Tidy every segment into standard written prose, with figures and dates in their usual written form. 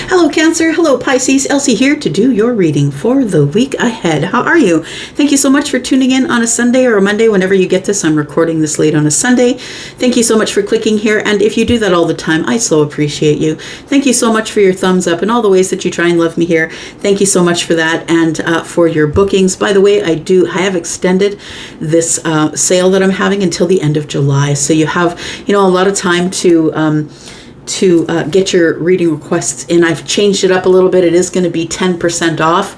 Hello Cancer, hello Pisces, Elsie here to do your reading for the week ahead. How are you? Thank you so much for tuning in on a Sunday or a Monday whenever you get this. I'm recording this late on a Sunday. Thank you so much for clicking here, and if you do that all the time, I so appreciate you. Thank you so much for your thumbs up and all the ways that you try and love me here. Thank you so much for that, and for your bookings. By the way, I have extended this sale that I'm having until the end of July, so you have a lot of time to get your reading requests in. I've changed it up a little bit. It is going to be 10% off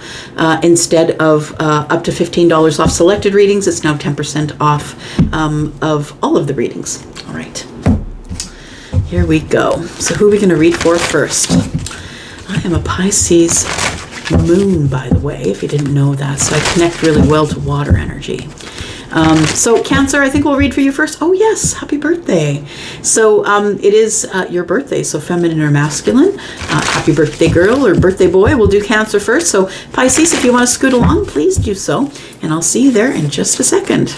instead of up to $15 off selected readings. It's now 10% off of all of the readings. All right, here we go. So who are we going to read for first? I am a Pisces moon, by the way, if you didn't know that. So I connect really well to water energy. So Cancer, I think we'll read for you first. Oh yes, happy birthday. So it is your birthday, so feminine or masculine. Happy birthday girl or birthday boy. We'll do Cancer first. So Pisces, if you want to scoot along, please do so. And I'll see you there in just a second.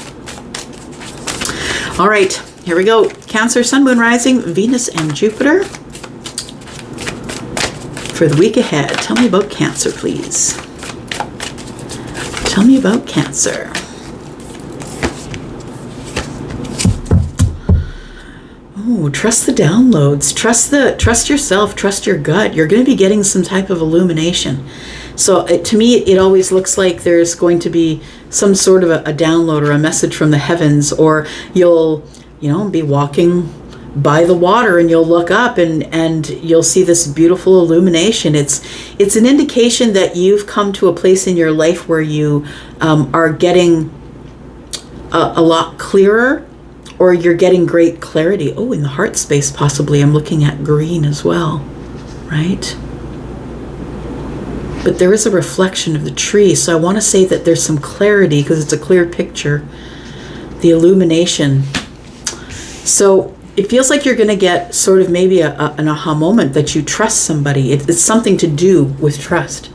All right, here we go. Cancer, Sun, Moon, Rising, Venus, and Jupiter. For the week ahead, tell me about Cancer, please. Tell me about Cancer. Oh, trust the downloads, trust yourself, trust your gut. You're going to be getting some type of illumination. So to me, it always looks like there's going to be some sort of a download or a message from the heavens, or you'll, be walking by the water and you'll look up and you'll see this beautiful illumination. It's an indication that you've come to a place in your life where you are getting a lot clearer, or you're getting great clarity. Oh, in the heart space, possibly. I'm looking at green as well, right? But there is a reflection of the tree. So I want to say that there's some clarity because it's a clear picture. The illumination. So it feels like you're going to get sort of maybe an aha moment that you trust somebody. It's something to do with trust.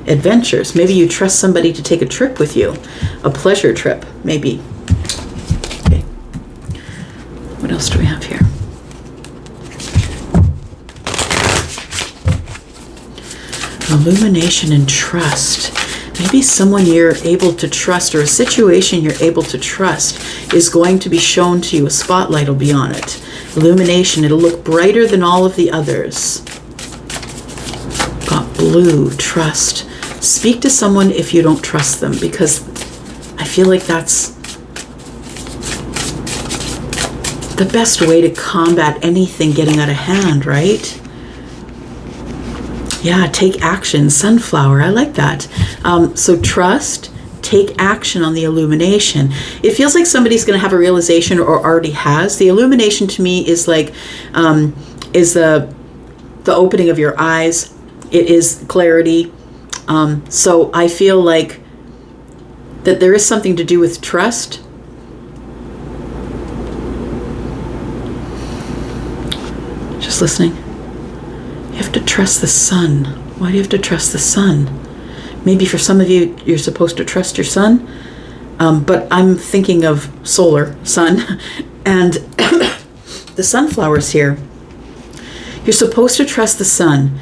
Adventures. Maybe you trust somebody to take a trip with you. A pleasure trip, maybe. What else do we have here? Illumination and trust. Maybe someone you're able to trust, or a situation you're able to trust, is going to be shown to you. A spotlight will be on it. Illumination. It'll look brighter than all of the others. Got blue. Trust. Speak to someone if you don't trust them, because I feel like that's the best way to combat anything getting out of hand, right? Yeah, take action. Sunflower, I like that. So trust, take action on the illumination. It feels like somebody's going to have a realization, or already has. The illumination to me is like, is the opening of your eyes. It is clarity. So I feel like that there is something to do with trust. Just listening. You have to trust the sun. Why do you have to trust the sun? Maybe for some of you, you're supposed to trust your sun, but I'm thinking of solar, sun, and the sunflowers here. You're supposed to trust the sun.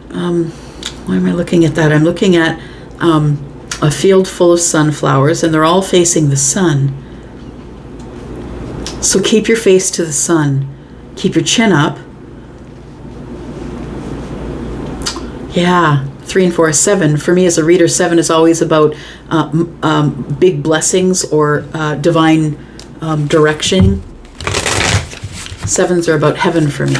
Why am I looking at that? I'm looking at a field full of sunflowers, and they're all facing the sun. So keep your face to the sun. Keep your chin up. Yeah, 3 and 4 is 7. For me as a reader, 7 is always about big blessings or divine direction. 7s are about heaven for me.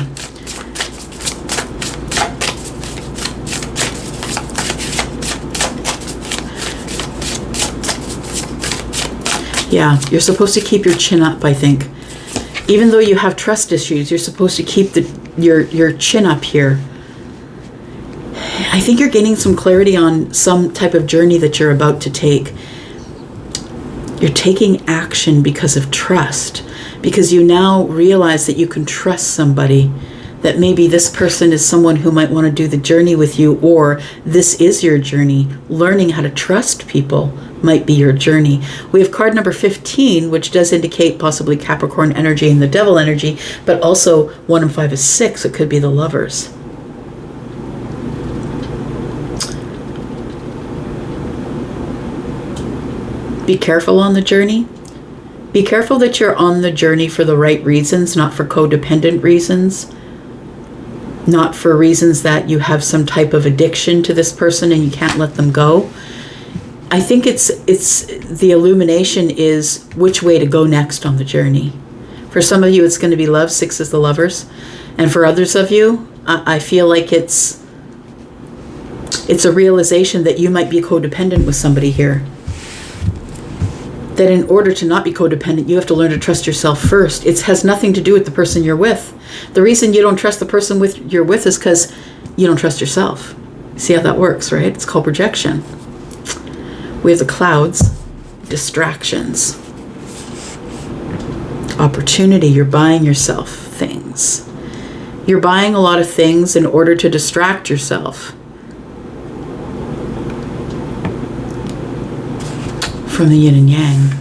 Yeah, you're supposed to keep your chin up, I think. Even though you have trust issues, you're supposed to keep your chin up here. I think you're gaining some clarity on some type of journey that you're about to take. You're taking action because of trust, because you now realize that you can trust somebody, that maybe this person is someone who might want to do the journey with you, or this is your journey. Learning how to trust people might be your journey. We have card number 15, which does indicate possibly Capricorn energy and the devil energy, but also 1 and 5 is 6. It could be the lovers. Be careful on the journey. Be careful that you're on the journey for the right reasons, not for codependent reasons, not for reasons that you have some type of addiction to this person and you can't let them go. I think it's the illumination is which way to go next on the journey. For some of you, it's going to be love. 6 is the lovers. And for others of you, I feel like it's a realization that you might be codependent with somebody here. That in order to not be codependent, you have to learn to trust yourself first. It has nothing to do with the person you're with. The reason you don't trust the person you're with is because you don't trust yourself. See how that works, right? It's called projection. We have the clouds, distractions, opportunity. You're buying yourself things. You're buying a lot of things in order to distract yourself from the yin and yang.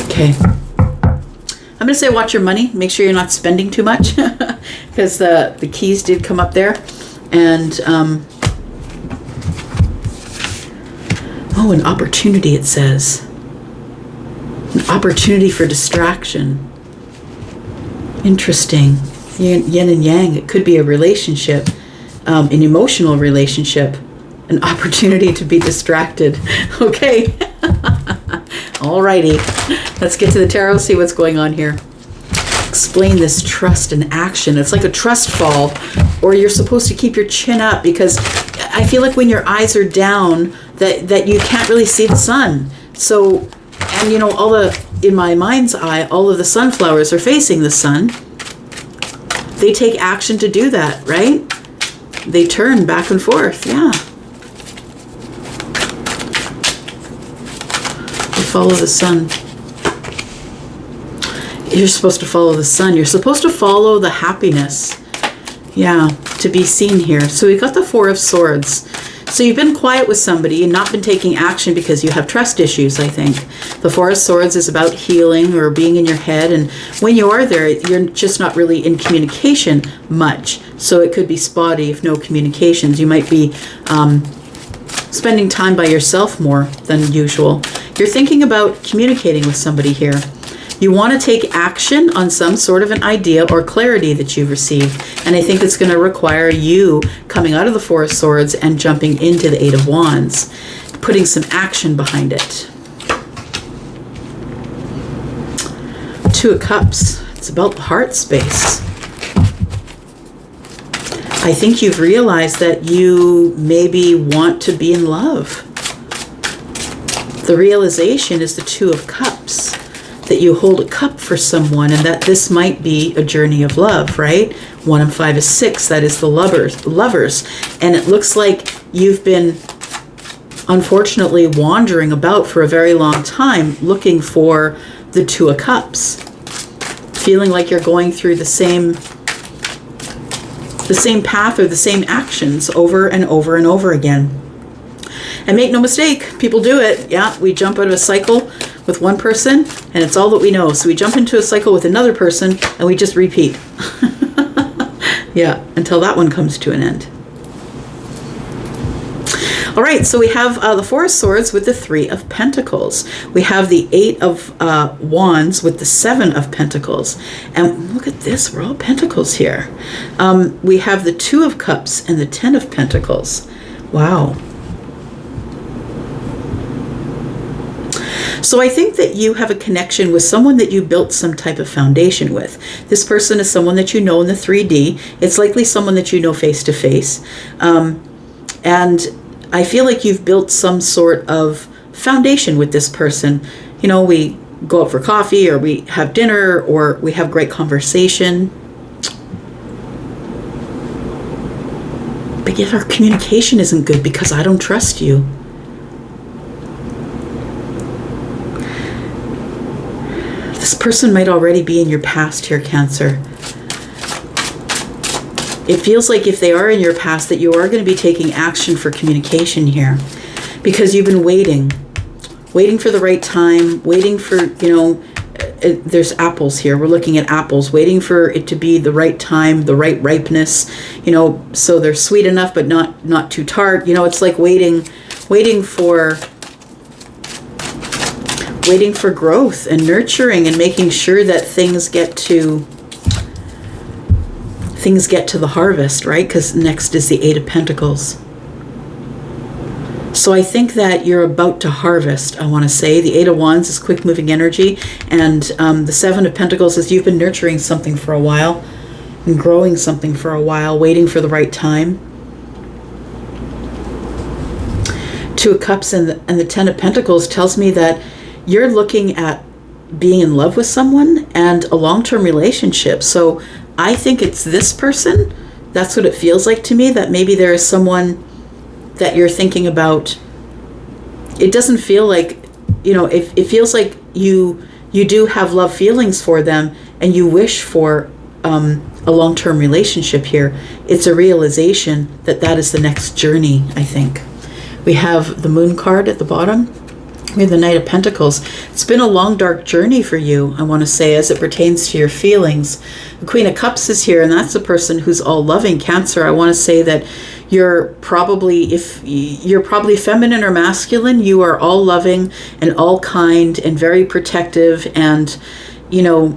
Okay. I'm going to say watch your money. Make sure you're not spending too much because the keys did come up there. And an opportunity, it says. An opportunity for distraction. Interesting. Yin and yang. It could be a relationship, an emotional relationship, an opportunity to be distracted. Okay. Alrighty. Let's get to the tarot, see what's going on here. Explain this trust and action. It's like a trust fall, or you're supposed to keep your chin up, because I feel like when your eyes are down that you can't really see the sun. So, and you know, in my mind's eye, all of the sunflowers are facing the sun. They take action to do that, right? They turn back and forth, yeah. They follow the sun. You're supposed to follow the sun. You're supposed to follow the happiness, yeah, to be seen here. So we got the 4 of Swords. So you've been quiet with somebody and not been taking action because you have trust issues, I think. The 4 of Swords is about healing or being in your head. And when you are there, you're just not really in communication much. So it could be spotty if no communications. You might be spending time by yourself more than usual. You're thinking about communicating with somebody here. You want to take action on some sort of an idea or clarity that you've received. And I think it's going to require you coming out of the 4 of Swords and jumping into the 8 of Wands, putting some action behind it. 2 of Cups. It's about the heart space. I think you've realized that you maybe want to be in love. The realization is the 2 of Cups. That you hold a cup for someone, and that this might be a journey of love, right? 1 and 5 is 6. That is the lovers. And it looks like you've been, unfortunately, wandering about for a very long time looking for the 2 of Cups. Feeling like you're going through the same path or the same actions over and over and over again. And make no mistake, people do it. Yeah, we jump out of a cycle with one person, and it's all that we know. So we jump into a cycle with another person, and we just repeat. Yeah, until that one comes to an end. All right, so we have the 4 of Swords with the 3 of Pentacles. We have the 8 of Wands with the 7 of Pentacles. And look at this, we're all Pentacles here. We have the 2 of Cups and the 10 of Pentacles. Wow. So I think that you have a connection with someone that you built some type of foundation with. This person is someone that you know in the 3D. It's likely someone that you know face to face. And I feel like you've built some sort of foundation with this person. You know, we go out for coffee, or we have dinner, or we have great conversation. But yet our communication isn't good because I don't trust you. This person might already be in your past here, Cancer. It feels like if they are in your past that you are going to be taking action for communication here, because you've been waiting for the right time, waiting for, you know, there's apples here. We're looking at apples, waiting for it to be the right time, the right ripeness, you know, so they're sweet enough but not too tart. You know, it's like waiting for waiting for growth and nurturing and making sure that things get to the harvest, right? Because next is the Eight of Pentacles. So I think that you're about to harvest, I want to say. The Eight of Wands is quick moving energy, and the Seven of Pentacles is you've been nurturing something for a while and growing something for a while, waiting for the right time. Two of Cups and the Ten of Pentacles tells me that you're looking at being in love with someone and a long-term relationship. So I think it's this person. That's what it feels like to me, that maybe there is someone that you're thinking about. It doesn't feel like, it feels like you do have love feelings for them and you wish for a long-term relationship here. It's a realization that that is the next journey, I think. We have the Moon card at the bottom. We have the Knight of Pentacles. It's been a long, dark journey for you, I want to say, as it pertains to your feelings. The Queen of Cups is here, and that's the person who's all loving. Cancer, I want to say that you're probably, if you're probably feminine or masculine, you are all loving and all kind and very protective, and you're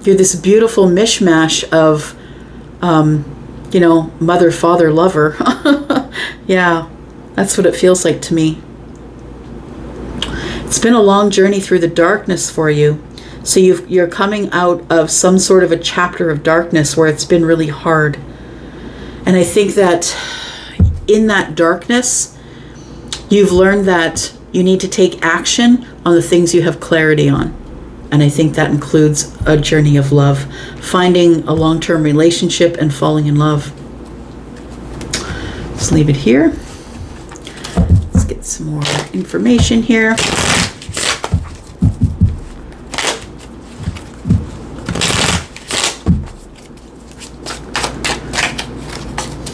this beautiful mishmash of mother, father, lover. Yeah, that's what it feels like to me. It's been a long journey through the darkness for you. So you're coming out of some sort of a chapter of darkness where it's been really hard. And I think that in that darkness, you've learned that you need to take action on the things you have clarity on. And I think that includes a journey of love, finding a long-term relationship and falling in love. Let's leave it here. Let's get some more information here.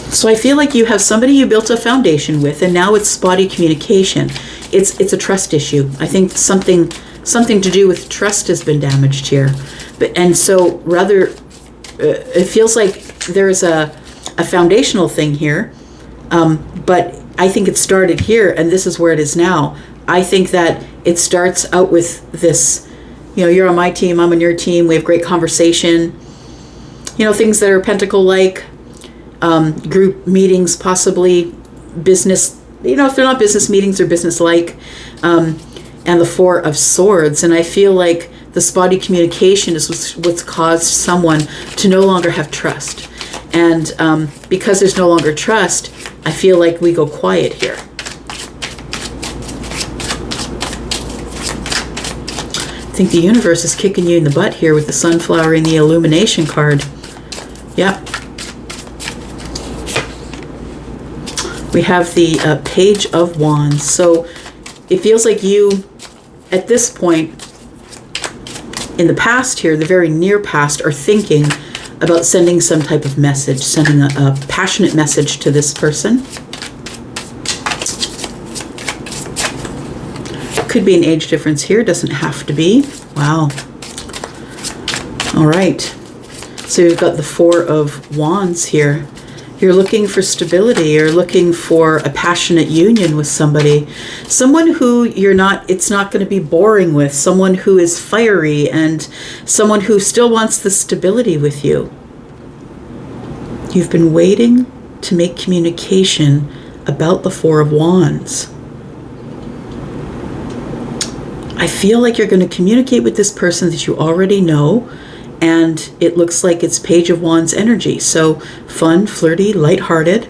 So I feel like you have somebody you built a foundation with, and now it's spotty communication. It's a trust issue. I think something to do with trust has been damaged here. And so rather, it feels like there's a foundational thing here, but I think it started here, and this is where it is now. I think that it starts out with this, you're on my team, I'm on your team, we have great conversation, things that are pentacle-like, group meetings, possibly business, if they're not business meetings, they're business-like, and the Four of Swords. And I feel like the spotty communication is what's caused someone to no longer have trust. And because there's no longer trust, I feel like we go quiet here. I think the universe is kicking you in the butt here with the Sunflower and the Illumination card. Yep. We have the Page of Wands. So it feels like you, at this point in the past here, the very near past, are thinking about sending some type of message, sending a passionate message to this person. Could be an age difference here, doesn't have to be. Wow. All right. So we've got the Four of Wands here. You're looking for stability. You're looking for a passionate union with somebody. Someone who it's not going to be boring with. Someone who is fiery and someone who still wants the stability with you. You've been waiting to make communication about the Four of Wands. I feel like you're going to communicate with this person that you already know, and it looks like it's Page of Wands energy. So fun, flirty, lighthearted.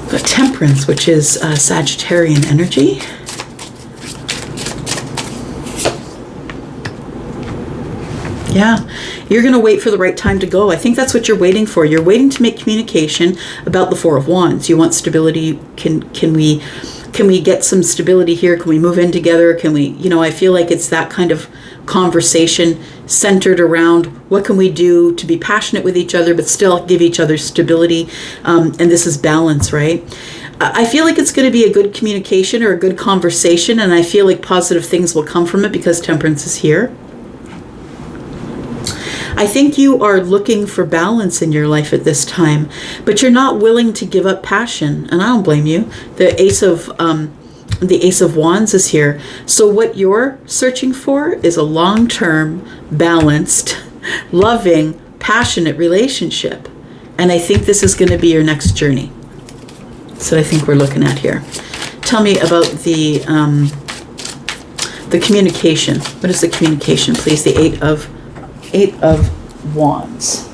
Got Temperance, which is Sagittarian energy. Yeah, you're going to wait for the right time to go. I think that's what you're waiting for. You're waiting to make communication about the Four of Wands. You want stability. Can we get some stability here? Can we move in together? Can we, I feel like it's that kind of conversation centered around what can we do to be passionate with each other but still give each other stability. And this is balance, right? I feel like it's going to be a good communication or a good conversation, and I feel like positive things will come from it because Temperance is here. I think you are looking for balance in your life at this time, but you're not willing to give up passion, and I don't blame you. The Ace of Wands is here. So what you're searching for is a long-term, balanced, loving, passionate relationship. And I think this is going to be your next journey. That's what I think we're looking at here. Tell me about the communication. What is the communication, please? The Eight of Wands.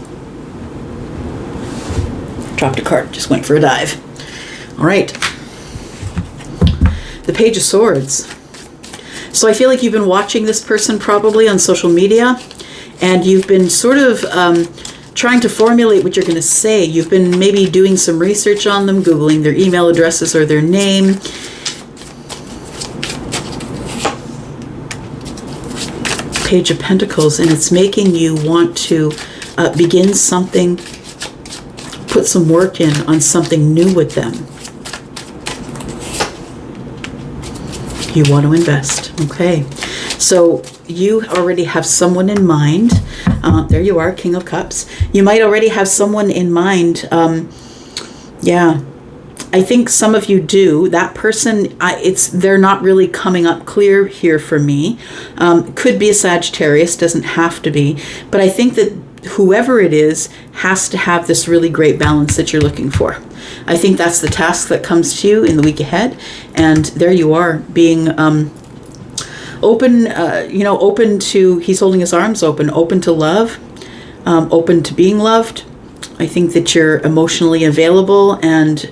Dropped a card. Just went for a dive. All right. The Page of Swords. So I feel like you've been watching this person probably on social media, and you've been sort of trying to formulate what you're going to say. You've been maybe doing some research on them, Googling their email addresses or their name. Page of Pentacles, and it's making you want to begin something, put some work in on something new with them. You want to invest. Okay, so you already have someone in mind. There you are, King of Cups. You might already have someone in mind. Yeah, I think some of you do. That person, they're not really coming up clear here for me. Could be a Sagittarius, doesn't have to be. But I think that whoever it is has to have this really great balance that you're looking for. I think that's the task that comes to you in the week ahead. And there you are, being open, open to, he's holding his arms open to love, open to being loved. I think that you're emotionally available and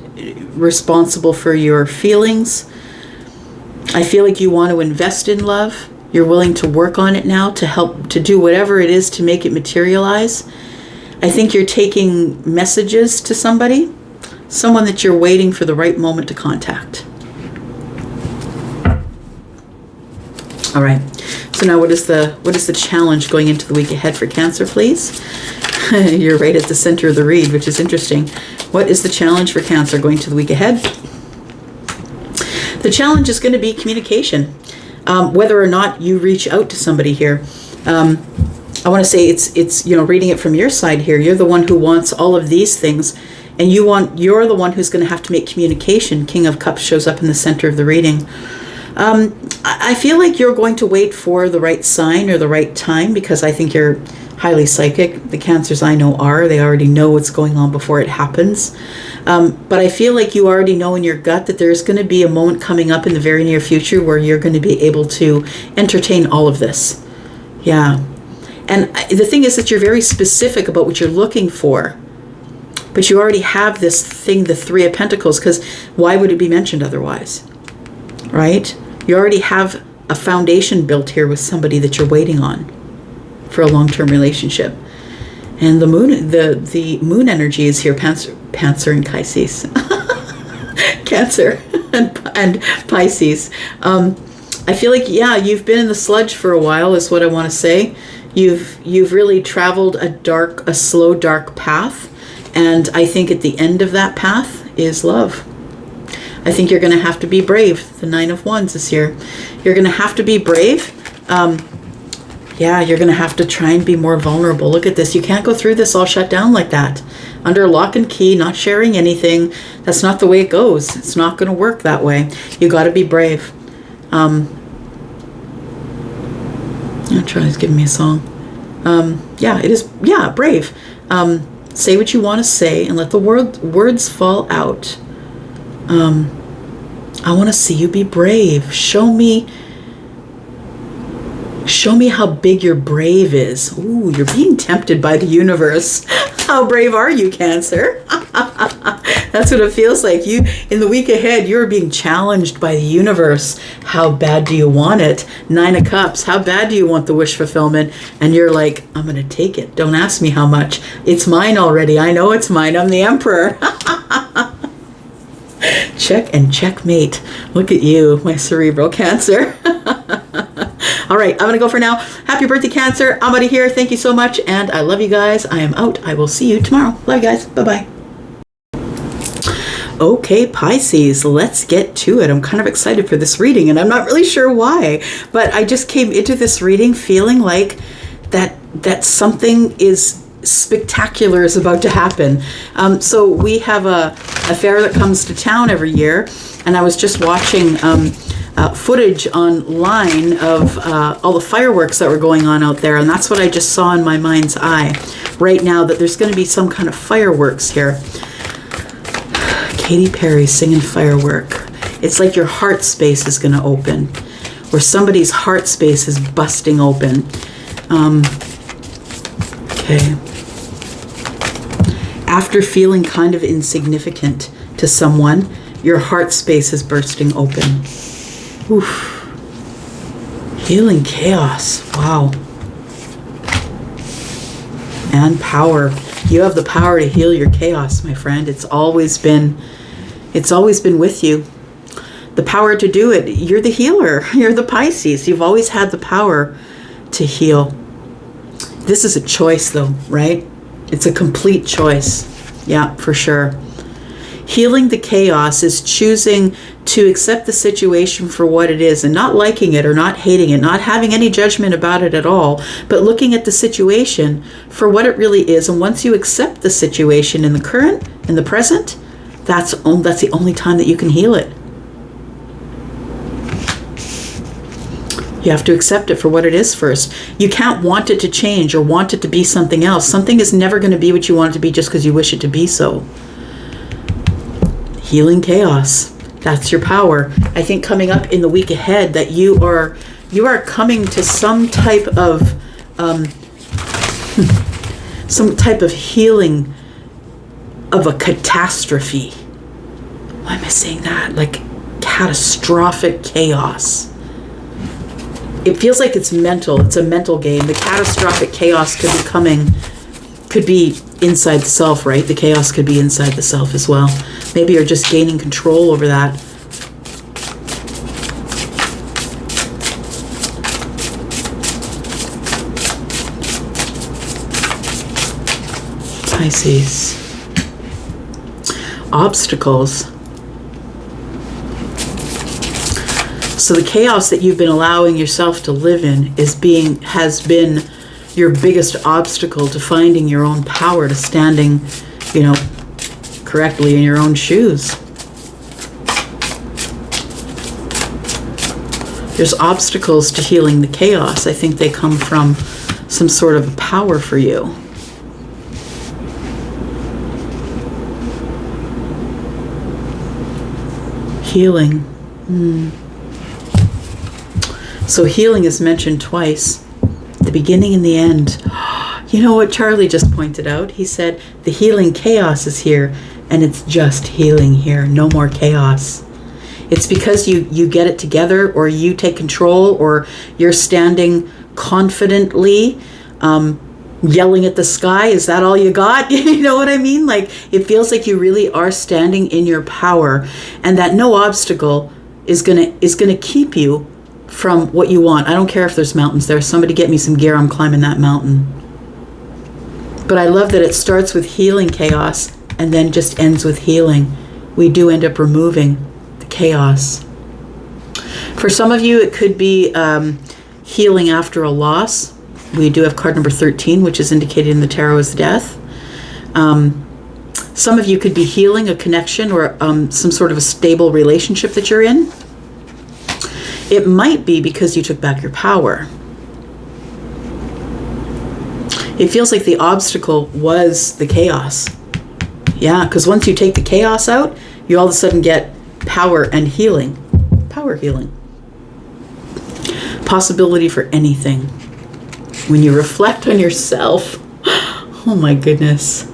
responsible for your feelings. I feel like you want to invest in love. You're willing to work on it now to help, to do whatever it is to make it materialize. I think you're taking messages to somebody, someone that you're waiting for the right moment to contact. All right. So now what is the challenge going into the week ahead for Cancer, please? You're right at the center of the read, which is interesting. What is the challenge for Cancer going to the week ahead? The challenge is going to be communication. Whether or not you reach out to somebody here. I want to say it's reading it from your side here. You're the one who wants all of these things, and you're the one who's going to have to make communication. King of Cups shows up in the center of the reading. I feel like you're going to wait for the right sign or the right time, because I think you're highly psychic. The Cancers I know they already know what's going on before it happens. But I feel like you already know in your gut that there's going to be a moment coming up in the very near future where you're going to be able to entertain all of this. Yeah. And the thing is that you're very specific about what you're looking for. But you already have this thing, the Three of Pentacles, because why would it be mentioned otherwise? Right? You already have a foundation built here with somebody that you're waiting on for a long-term relationship. And the moon energy is here, Panther and Pisces. Cancer and Pisces. I feel like, yeah, you've been in the sludge for a while, is what I want to say. You've really traveled a slow, dark path. And I think at the end of that path is love. I think you're going to have to be brave. The Nine of Wands is here. You're going to have to be brave. Yeah, you're going to have to try and be more vulnerable. Look at this. You can't go through this all shut down like that. Under lock and key, not sharing anything. That's not the way it goes. It's not going to work that way. You got to be brave. I'll try to give me a song. Yeah, it is. Yeah, brave. Say what you want to say and let the words fall out. I want to see you be brave. Show me how big your brave is. Ooh, you're being tempted by the universe. How brave are you, Cancer? That's what it feels like. You, in the week ahead, you're being challenged by the universe. How bad do you want it? Nine of Cups. How bad do you want the wish fulfillment? And you're like, I'm going to take it. Don't ask me how much. It's mine already. I know it's mine. I'm the Emperor. Check and checkmate. Look at you, my cerebral Cancer. All right, I'm going to go for now. Happy birthday, Cancer. I'm out of here. Thank you so much. And I love you guys. I am out. I will see you tomorrow. Love you guys. Bye-bye. Okay, Pisces, let's get to it. I'm kind of excited for this reading, and I'm not really sure why, but I just came into this reading feeling like that that something is spectacular is about to happen. So we have a fair that comes to town every year, and I was just watching footage online of all the fireworks that were going on out there, and that's what I just saw in my mind's eye right now, that there's going to be some kind of fireworks here. Katy Perry singing Firework. It's like your heart space is going to open, or somebody's heart space is busting open. Okay. After feeling kind of insignificant to someone, your heart space is bursting open. Oof. Healing chaos. Wow. And power. You have the power to heal your chaos, my friend. It's always been with you. The power to do it. You're the healer. You're the Pisces. You've always had the power to heal. This is a choice though, right? It's a complete choice. Yeah, for sure. Healing the chaos is choosing to accept the situation for what it is and not liking it or not hating it, not having any judgment about it at all, but looking at the situation for what it really is. And once you accept the situation in the current, in the present, that's the only time that you can heal it. You have to accept it for what it is first. You can't want it to change or want it to be something else. Something is never going to be what you want it to be just because you wish it to be so. Healing chaos. That's your power. I think coming up in the week ahead that you are coming to some type of healing of a catastrophe. Why am I saying that? Like catastrophic chaos. It feels like it's mental. It's a mental game. The catastrophic chaos could be inside the self, right? The chaos could be inside the self as well. Maybe you're just gaining control over that. Pisces. Obstacles. So the chaos that you've been allowing yourself to live in has been your biggest obstacle to finding your own power, to standing, correctly in your own shoes. There's obstacles to healing the chaos. I think they come from some sort of power for you. Healing. So healing is mentioned twice, the beginning and the end. You know what Charlie just pointed out? He said, the healing chaos is here, and it's just healing here. No more chaos. It's because you get it together, or you take control, or you're standing confidently, yelling at the sky. Is that all you got? You know what I mean? Like, it feels like you really are standing in your power, and that no obstacle is gonna keep you from what you want. I don't care if there's mountains there. Somebody get me some gear. I'm climbing that mountain. But I love that it starts with healing chaos and then just ends with healing. We do end up removing the chaos. For some of you, it could be healing after a loss. We do have card number 13, which is indicated in the tarot as death. Some of you could be healing a connection or some sort of a stable relationship that you're in. It might be because you took back your power. It feels like the obstacle was the chaos. Yeah, because once you take the chaos out, you all of a sudden get power and healing. Power healing. Possibility for anything. When you reflect on yourself, oh my goodness.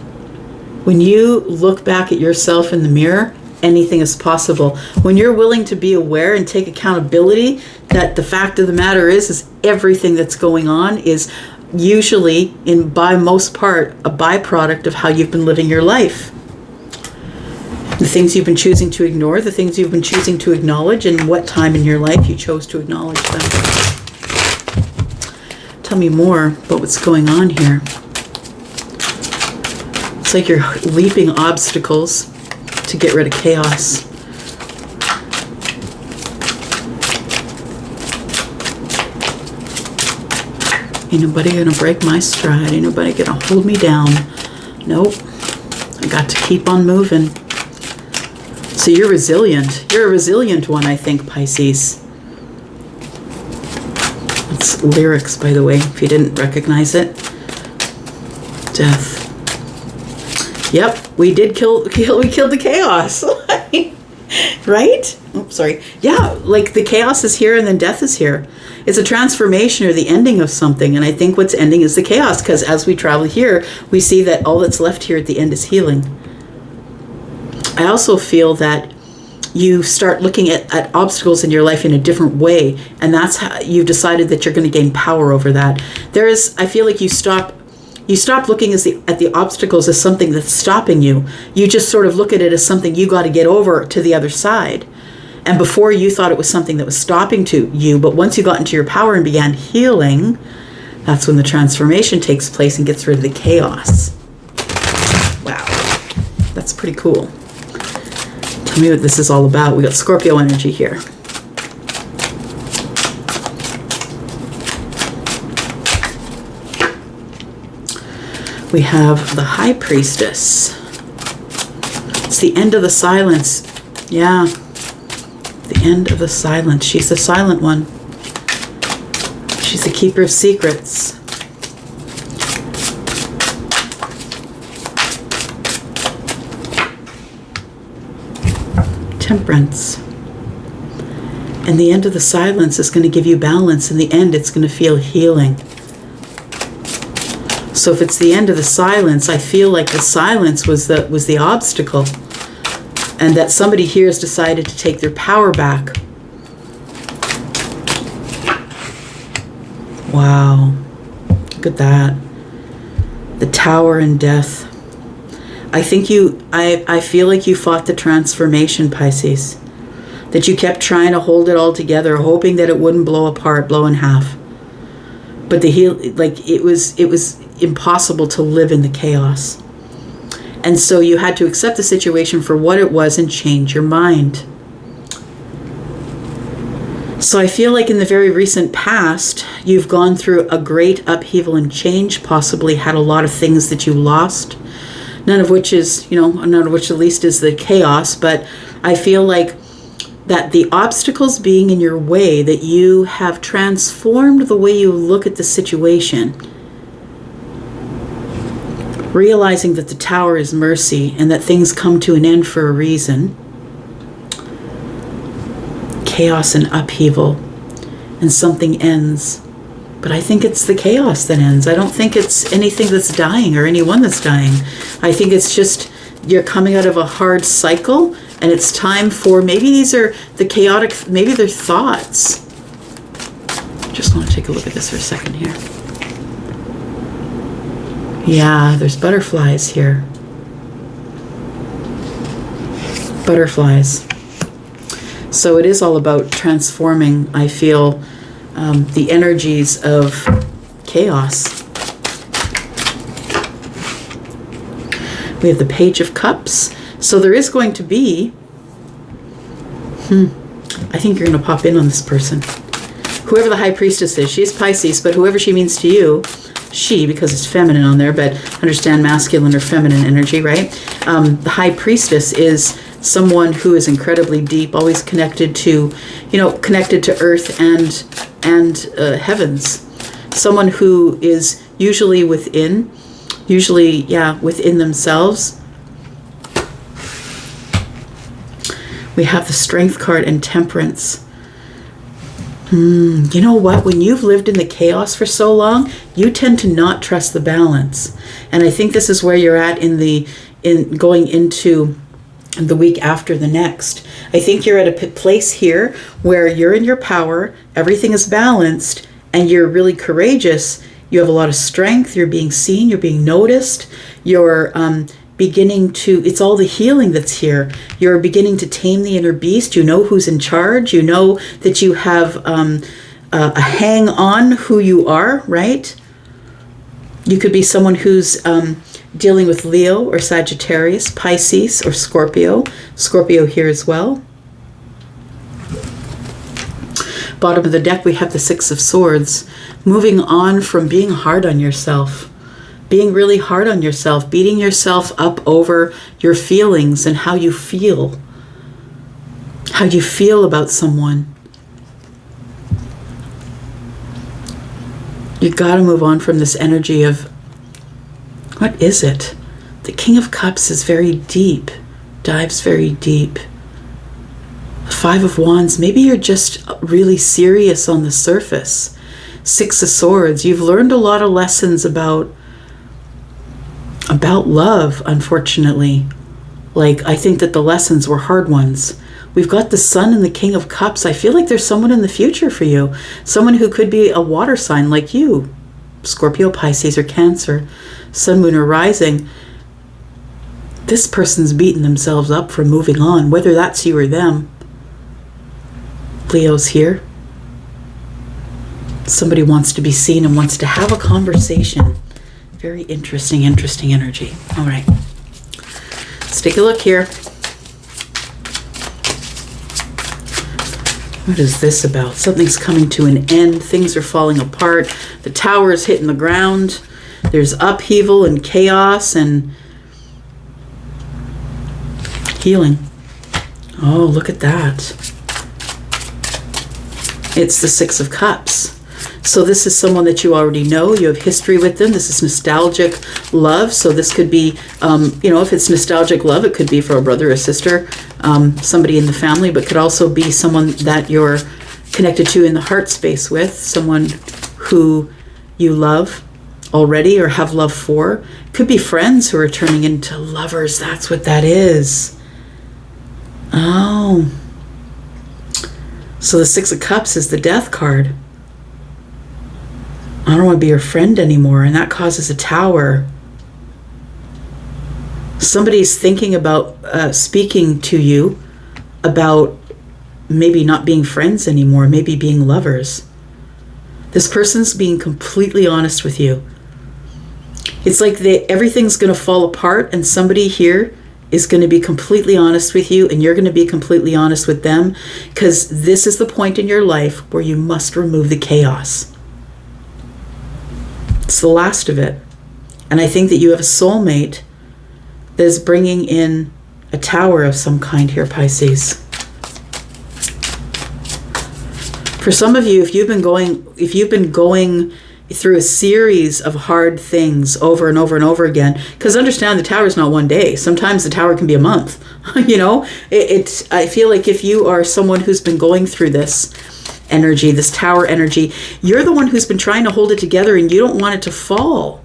When you look back at yourself in the mirror, anything is possible. When you're willing to be aware and take accountability that the fact of the matter is everything that's going on is usually, by most part, a byproduct of how you've been living your life. The things you've been choosing to ignore, the things you've been choosing to acknowledge, and what time in your life you chose to acknowledge them. Tell me more about what's going on here. It's like you're leaping obstacles to get rid of chaos. Ain't nobody gonna break my stride. Ain't nobody gonna hold me down. Nope. I got to keep on moving. So you're resilient. You're a resilient one, I think, Pisces. It's lyrics, by the way, if you didn't recognize it. Death. Yep, we did we killed the chaos. Right? Oh, sorry. Yeah, like the chaos is here and then death is here. It's a transformation or the ending of something. And I think what's ending is the chaos, because as we travel here, we see that all that's left here at the end is healing. I also feel that you start looking at obstacles in your life in a different way. And that's how you've decided that you're going to gain power over that. I feel like you stop looking at the obstacles as something that's stopping you. You just sort of look at it as something you got to get over to the other side. And before you thought it was something that was stopping you, but once you got into your power and began healing, that's when the transformation takes place and gets rid of the chaos. Wow, that's pretty cool. Tell me what this is all about. We got Scorpio energy here. We have the High Priestess. It's the end of the silence. Yeah. The end of the silence. She's the silent one. She's the keeper of secrets. Temperance. And the end of the silence is going to give you balance. In the end, it's going to feel healing. So if it's the end of the silence, I feel like the silence was the obstacle, and that somebody here has decided to take their power back. Wow, look at that. The Tower and death. I think I feel like you fought the transformation, Pisces. That you kept trying to hold it all together, hoping that it wouldn't blow apart, blow in half. But it was impossible to live in the chaos. And so you had to accept the situation for what it was and change your mind. So I feel like in the very recent past, you've gone through a great upheaval and change, possibly had a lot of things that you lost, none of which at least is the chaos. But I feel like that the obstacles being in your way, that you have transformed the way you look at the situation, realizing that the Tower is mercy and that things come to an end for a reason. Chaos and upheaval, and something ends. But I think it's the chaos that ends. I don't think it's anything that's dying or anyone that's dying. I think it's just you're coming out of a hard cycle, and it's time for, maybe these are the chaotic, maybe they're thoughts. Just want to take a look at this for a second here. Yeah, there's butterflies here. Butterflies. So it is all about transforming, I feel, the energies of chaos. We have the Page of Cups. So there is going to be, I think you're going to pop in on this person. Whoever the High Priestess is, she's Pisces, but whoever she means to you, she, because it's feminine on there, but understand masculine or feminine energy, right? The High Priestess is someone who is incredibly deep, always connected to, connected to earth and heavens. Someone who is usually within themselves. We have the Strength card and Temperance. You know what? When you've lived in the chaos for so long, you tend to not trust the balance. And I think this is where you're at in going into the week after the next. I think you're at a place here where you're in your power, everything is balanced, and you're really courageous. You have a lot of strength, you're being seen, you're being noticed, you're beginning to, it's all the healing that's here. You're beginning to tame the inner beast. You know who's in charge. You know that you have a hang on who you are, right? You could be someone who's dealing with Leo or Sagittarius, Pisces or Scorpio. Scorpio here as well. Bottom of the deck, we have the Six of Swords. Moving on from being hard on yourself. Being really hard on yourself. Beating yourself up over your feelings and how you feel. How you feel about someone. You got to move on from this energy of, what is it? The King of Cups is very deep. Dives very deep. Five of Wands, maybe you're just really serious on the surface. Six of Swords, you've learned a lot of lessons about love, unfortunately. Like, I think that the lessons were hard ones. We've got the Sun and the King of Cups. I feel like there's someone in the future for you. Someone who could be a water sign like you. Scorpio, Pisces, or Cancer. Sun, Moon, or Rising. This person's beating themselves up for moving on, whether that's you or them. Leo's here. Somebody wants to be seen and wants to have a conversation. Very interesting energy. All right. Let's take a look here. What is this about? Something's coming to an end. Things are falling apart. The tower is hitting the ground. There's upheaval and chaos and healing. Oh, look at that. It's the Six of Cups. So this is someone that you already know. You have history with them. This is nostalgic love. So this could be, if it's nostalgic love, it could be for a brother or sister, somebody in the family, but could also be someone that you're connected to in the heart space with, someone who you love already or have love for. Could be friends who are turning into lovers. That's what that is. Oh. So the Six of Cups is the Death card. I don't want to be your friend anymore, and that causes a tower. Somebody's thinking about speaking to you about maybe not being friends anymore, maybe being lovers. This person's being completely honest with you. It's like everything's going to fall apart, and somebody here is going to be completely honest with you, and you're going to be completely honest with them, because this is the point in your life where you must remove the chaos. It's the last of it. And I think that you have a soulmate that is bringing in a tower of some kind here, Pisces. For some of you, if you've been going through a series of hard things over and over and over again, because understand the tower is not one day. Sometimes the tower can be a month. I feel like if you are someone who's been going through this energy, this tower energy, you're the one who's been trying to hold it together, and you don't want it to fall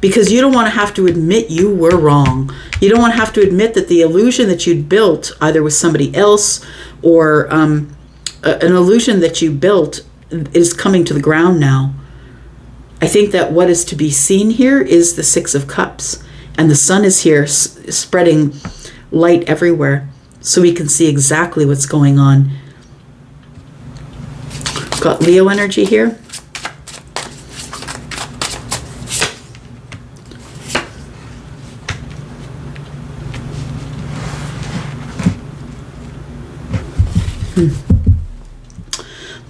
because you don't want to have to admit you were wrong. You don't want to have to admit that the illusion that you'd built either with somebody else or an illusion that you built is coming to the ground now. I think that what is to be seen here is the Six of Cups, and the sun is here spreading light everywhere so we can see exactly what's going on. Got Leo energy here.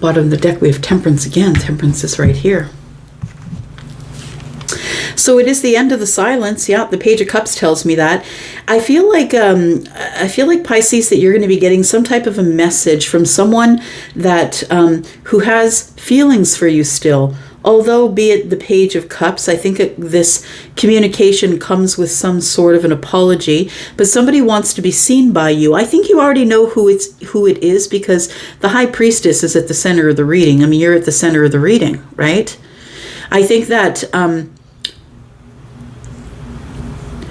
Bottom of the deck, we have Temperance again. Temperance is right here. So it is the end of the silence. Yeah, the Page of Cups tells me that. I feel like Pisces, that you're going to be getting some type of a message from someone that who has feelings for you still. Although, be it the Page of Cups, I think this communication comes with some sort of an apology, but somebody wants to be seen by you. I think you already know who it is, because the High Priestess is at the center of the reading. I mean, you're at the center of the reading, right? I think that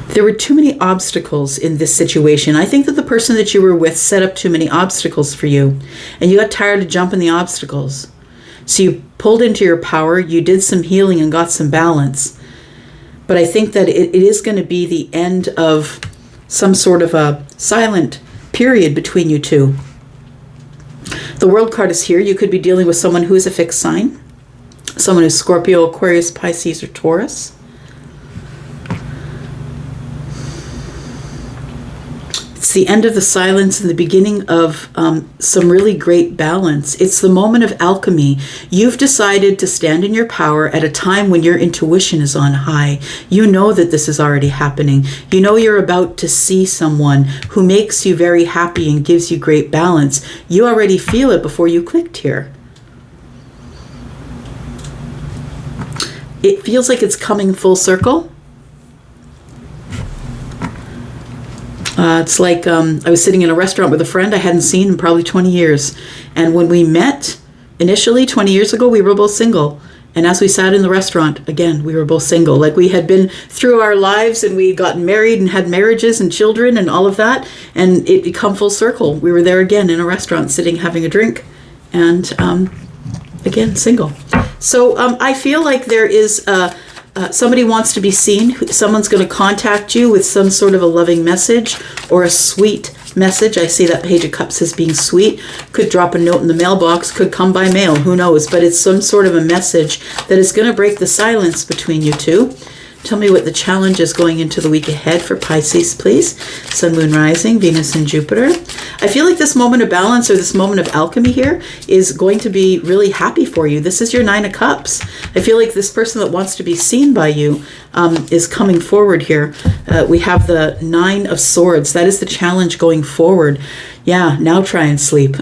there were too many obstacles in this situation. I think that the person that you were with set up too many obstacles for you, and you got tired of jumping the obstacles. So you pulled into your power, you did some healing and got some balance. But I think that it is going to be the end of some sort of a silent period between you two. The World card is here. You could be dealing with someone who is a fixed sign. Someone who's Scorpio, Aquarius, Pisces, or Taurus. It's the end of the silence and the beginning of some really great balance. It's the moment of alchemy. You've decided to stand in your power at a time when your intuition is on high. You know that this is already happening. You know you're about to see someone who makes you very happy and gives you great balance. You already feel it before you clicked here. It feels like it's coming full circle. It's like I was sitting in a restaurant with a friend I hadn't seen in probably 20 years. And when we met initially 20 years ago, we were both single. And as we sat in the restaurant, again, we were both single. Like we had been through our lives and we had gotten married and had marriages and children and all of that. And it come full circle. We were there again in a restaurant sitting having a drink. And again, single. So I feel like there is somebody wants to be seen. Someone's going to contact you with some sort of a loving message or a sweet message. I see that Page of Cups as being sweet. Could drop a note in the mailbox, could come by mail, who knows? But it's some sort of a message that is going to break the silence between you two. Tell me what the challenge is going into the week ahead for Pisces, please. Sun, Moon, Rising, Venus, and Jupiter. I feel like this moment of balance or this moment of alchemy here is going to be really happy for you. This is your Nine of Cups. I feel like this person that wants to be seen by you is coming forward here. We have the Nine of Swords. That is the challenge going forward. Yeah, now try and sleep.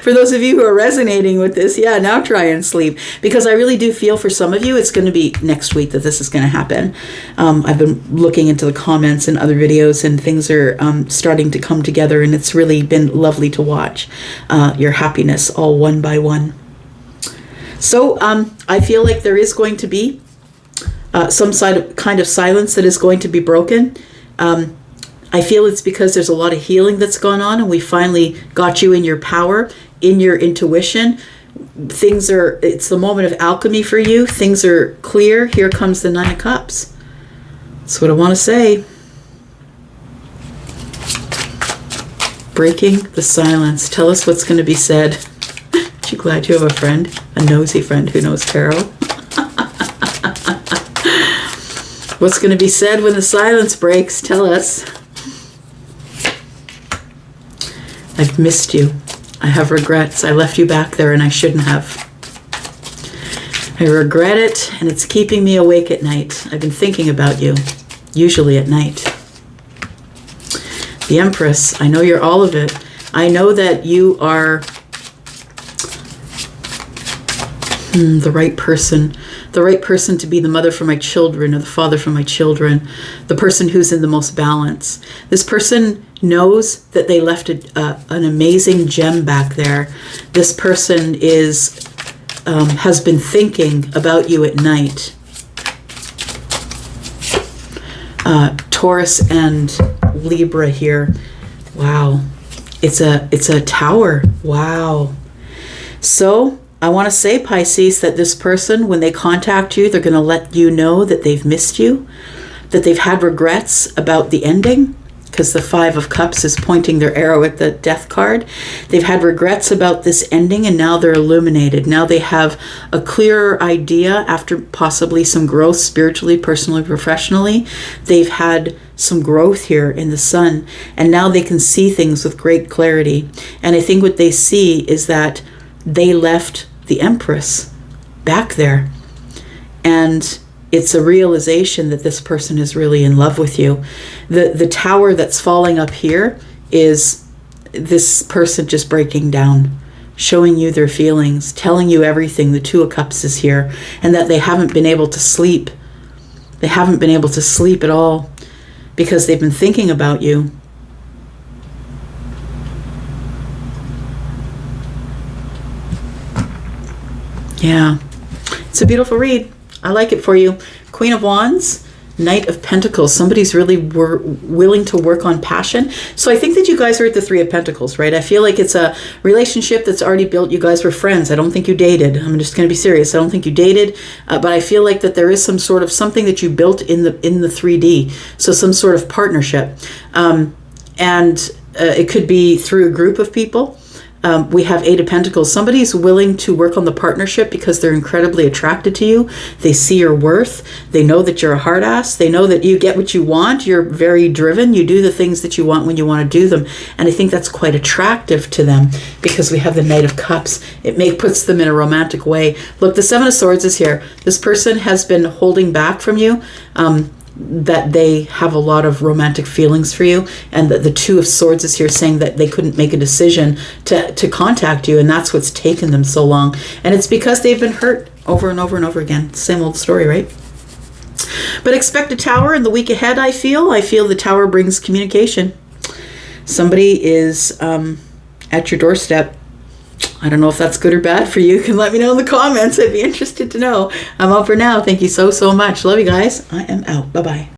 For those of you who are resonating with this, yeah, now try and sleep. Because I really do feel for some of you, it's going to be next week that this is going to happen. I've been looking into the comments and other videos, and things are starting to come together, and it's really been lovely to watch your happiness all one by one. So I feel like there is going to be some kind of silence that is going to be broken. I feel it's because there's a lot of healing that's gone on, and we finally got you in your power, in your intuition. It's the moment of alchemy for you. Things are clear. Here comes the Nine of Cups. That's what I want to say. Breaking the silence. Tell us what's going to be said. Aren't you glad you have a friend? A nosy friend who knows tarot? What's going to be said when the silence breaks? Tell us. I've missed you. I have regrets. I left you back there and I shouldn't have. I regret it, and it's keeping me awake at night. I've been thinking about you, usually at night. The Empress, I know you're all of it. I know that you are the right person to be the mother for my children or the father for my children, the person who's in the most balance. This person knows that they left an amazing gem back there. This person has been thinking about you at night. Taurus and Libra here. Wow. It's a tower. Wow. So I want to say, Pisces, that this person, when they contact you, they're going to let you know that they've missed you, that they've had regrets about the ending, because the Five of Cups is pointing their arrow at the Death card. They've had regrets about this ending, and now they're illuminated. Now they have a clearer idea after possibly some growth spiritually, personally, professionally. They've had some growth here in the Sun, and now they can see things with great clarity. And I think what they see is that they left the Empress back there, and it's a realization that this person is really in love with you. The tower that's falling up here is this person just breaking down, showing you their feelings, telling you everything. The Two of Cups is here, and that they haven't been able to sleep. They haven't been able to sleep at all because they've been thinking about you. Yeah, it's a beautiful read. I like it for you. Queen of Wands, Knight of Pentacles. Somebody's really willing to work on passion. So I think that you guys are at the Three of Pentacles, right? I feel like it's a relationship that's already built. You guys were friends. I don't think you dated. I'm just going to be serious. I don't think you dated, but I feel like that there is some sort of something that you built in the 3D. So some sort of partnership, and it could be through a group of people. We have Eight of Pentacles. Somebody's willing to work on the partnership because they're incredibly attracted to you. They see your worth. They know that you're a hard ass. They know that you get what you want. You're very driven. You do the things that you want when you want to do them. And I think that's quite attractive to them because we have the Knight of Cups. It puts them in a romantic way. Look, the Seven of Swords is here. This person has been holding back from you. That they have a lot of romantic feelings for you, and the Two of Swords is here saying that they couldn't make a decision to contact you, and that's what's taken them so long. And it's because they've been hurt over and over and over again. Same old story, right? But expect a Tower in the week ahead. I feel the Tower brings communication. Somebody is at your doorstep. I don't know if that's good or bad for you. You can let me know in the comments. I'd be interested to know. I'm out for now. Thank you so much. Love you guys. I am out. Bye-bye.